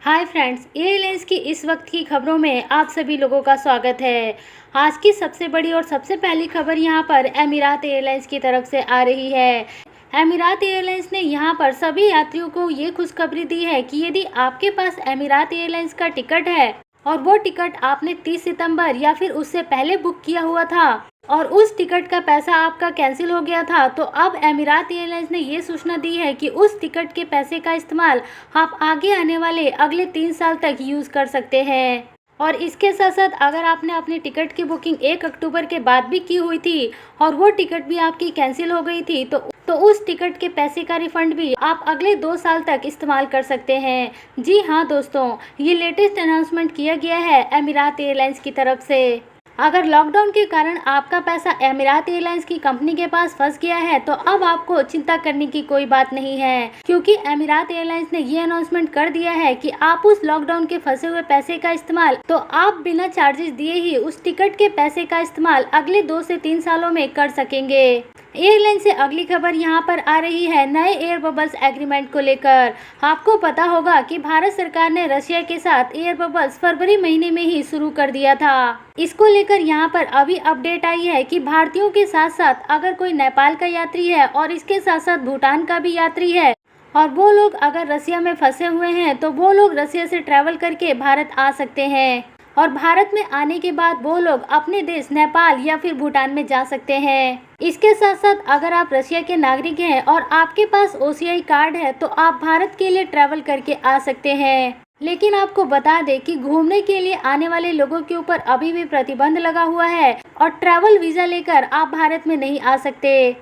Hi friends, airlines की इस वक्त की खबरों में आप सभी लोगों का स्वागत है। आज की सबसे बड़ी और सबसे पहली खबर यहां पर एमिरात एयरलाइंस की तरफ से आ रही है। एमिरात एयरलाइंस ने यहां पर सभी यात्रियों को ये खुशखबरी दी है कि यदि आपके पास एमिरात एयरलाइंस का टिकट है और वो टिकट आपने 30 सितंबर या फिर उससे पहले बुक किया हुआ था और उस टिकट का पैसा आपका कैंसिल हो गया था, तो अब एमिरात एयरलाइंस ने ये सूचना दी है कि उस टिकट के पैसे का इस्तेमाल आप आगे आने वाले अगले 3 साल तक यूज़ कर सकते हैं। और इसके साथ साथ अगर आपने अपनी टिकट की बुकिंग 1 अक्टूबर के बाद भी की हुई थी और वो टिकट भी आपकी कैंसिल हो गई थी, तो उस टिकट के पैसे का रिफंड भी आप अगले 2 साल तक इस्तेमाल कर सकते हैं। जी हाँ दोस्तों, ये लेटेस्ट अनाउंसमेंट किया गया है एमिरात एयरलाइंस की तरफ से। अगर लॉकडाउन के कारण आपका पैसा एमिरात एयरलाइंस की कंपनी के पास फंस गया है, तो अब आपको चिंता करने की कोई बात नहीं है, क्योंकि एमिरात एयरलाइंस ने ये अनाउंसमेंट कर दिया है कि आप उस लॉकडाउन के फंसे हुए पैसे का इस्तेमाल तो आप बिना चार्जेस दिए ही उस टिकट के पैसे का इस्तेमाल अगले 2 से 3 सालों में कर सकेंगे। एयरलाइन से अगली खबर यहाँ पर आ रही है नए एयर बबल्स एग्रीमेंट को लेकर। आपको पता होगा कि भारत सरकार ने रशिया के साथ एयर बबल्स फरवरी महीने में ही शुरू कर दिया था। इसको लेकर यहाँ पर अभी अपडेट आई है कि भारतीयों के साथ साथ अगर कोई नेपाल का यात्री है और इसके साथ साथ भूटान का भी यात्री है और वो लोग अगर रसिया में फंसे हुए हैं, तो वो लोग रसिया से ट्रैवल करके भारत आ सकते हैं और भारत में आने के बाद वो लोग अपने देश नेपाल या फिर भूटान में जा सकते हैं। इसके साथ साथ अगर आप रशिया के नागरिक हैं और आपके पास OCI कार्ड है, तो आप भारत के लिए ट्रैवल करके आ सकते हैं। लेकिन आपको बता दें कि घूमने के लिए आने वाले लोगों के ऊपर अभी भी प्रतिबंध लगा हुआ है और ट्रैवल वीजा लेकर आप भारत में नहीं आ सकते।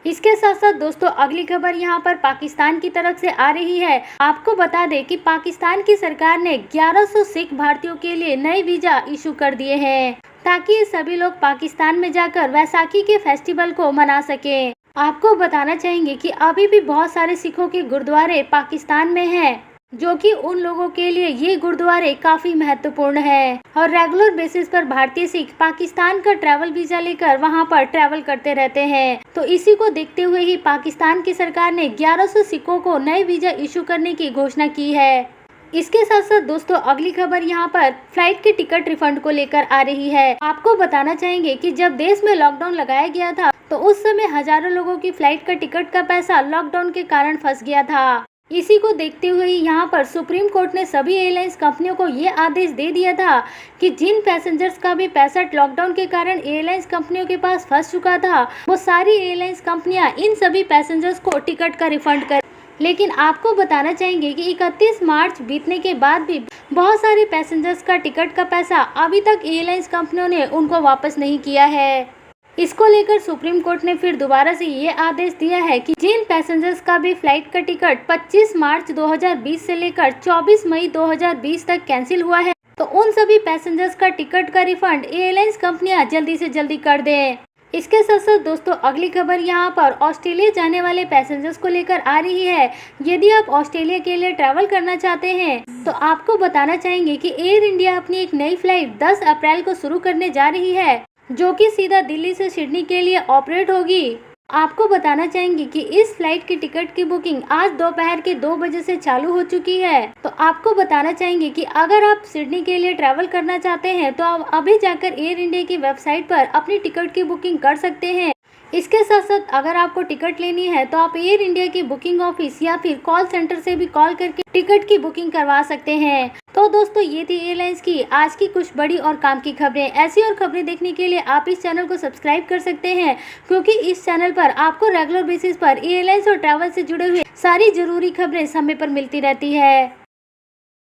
इसके साथ साथ दोस्तों, अगली खबर यहाँ पर पाकिस्तान की तरफ से आ रही है। आपको बता दें कि पाकिस्तान की सरकार ने 1100 सिख भारतीयों के लिए नए वीजा इशू कर दिए हैं, ताकि ये सभी लोग पाकिस्तान में जाकर वैसाखी के फेस्टिवल को मना सकें। आपको बताना चाहेंगे कि अभी भी बहुत सारे सिखों के गुरुद्वारे पाकिस्तान में हैं, जो कि उन लोगों के लिए ये गुरुद्वारे काफी महत्वपूर्ण है और रेगुलर बेसिस पर भारतीय सिख पाकिस्तान का ट्रैवल वीजा लेकर वहां पर ट्रैवल करते रहते हैं। तो इसी को देखते हुए ही पाकिस्तान की सरकार ने 1100 सिखों को नए वीजा इशू करने की घोषणा की है। इसके साथ साथ दोस्तों, अगली खबर यहाँ पर फ्लाइट के टिकट रिफंड को लेकर आ रही है। आपको बताना चाहेंगे कि जब देश में लॉकडाउन लगाया गया था, तो उस समय हजारों लोगों की फ्लाइट का टिकट का पैसा लॉकडाउन के कारण फंस गया था। इसी को देखते हुए यहाँ पर सुप्रीम कोर्ट ने सभी एयरलाइंस कंपनियों को ये आदेश दे दिया था कि जिन पैसेंजर्स का भी पैसा लॉकडाउन के कारण एयरलाइंस कंपनियों के पास फंस चुका था, वो सारी एयरलाइंस कंपनियां इन सभी पैसेंजर्स को टिकट का रिफंड करें। लेकिन आपको बताना चाहेंगे कि 31 मार्च बीतने के बाद भी बहुत सारे पैसेंजर्स का टिकट का पैसा अभी तक एयरलाइंस कंपनियों ने उनको वापस नहीं किया है। इसको लेकर सुप्रीम कोर्ट ने फिर दोबारा से ये आदेश दिया है कि जिन पैसेंजर्स का भी फ्लाइट का टिकट 25 मार्च 2020 से लेकर 24 मई 2020 तक कैंसिल हुआ है, तो उन सभी पैसेंजर्स का टिकट का रिफंड एयरलाइंस कंपनियां जल्दी से जल्दी कर दें। इसके साथ साथ दोस्तों, अगली खबर यहाँ पर ऑस्ट्रेलिया जाने वाले पैसेंजर्स को लेकर आ रही है। यदि आप ऑस्ट्रेलिया के लिए ट्रैवल करना चाहते हैं, तो आपको बताना चाहेंगे कि एयर इंडिया अपनी एक नई फ्लाइट 10 अप्रैल को शुरू करने जा रही है, जो कि सीधा दिल्ली से सिडनी के लिए ऑपरेट होगी। आपको बताना चाहेंगे कि इस फ्लाइट की टिकट की बुकिंग आज दोपहर के 2 बजे से चालू हो चुकी है। तो आपको बताना चाहेंगे कि अगर आप सिडनी के लिए ट्रैवल करना चाहते हैं, तो आप अभी जाकर एयर इंडिया की वेबसाइट पर अपनी टिकट की बुकिंग कर सकते हैं। इसके साथ साथ अगर आपको टिकट लेनी है, तो आप एयर इंडिया की बुकिंग ऑफिस या फिर कॉल सेंटर से भी कॉल करके टिकट की बुकिंग करवा सकते हैं। तो दोस्तों, ये थी एयरलाइंस की आज की कुछ बड़ी और काम की खबरें। ऐसी और खबरें देखने के लिए आप इस चैनल को सब्सक्राइब कर सकते हैं, क्योंकि इस चैनल पर आपको रेगुलर बेसिस पर एयरलाइंस और ट्रैवल से जुड़े हुए सारी जरूरी खबरें समय पर मिलती रहती है।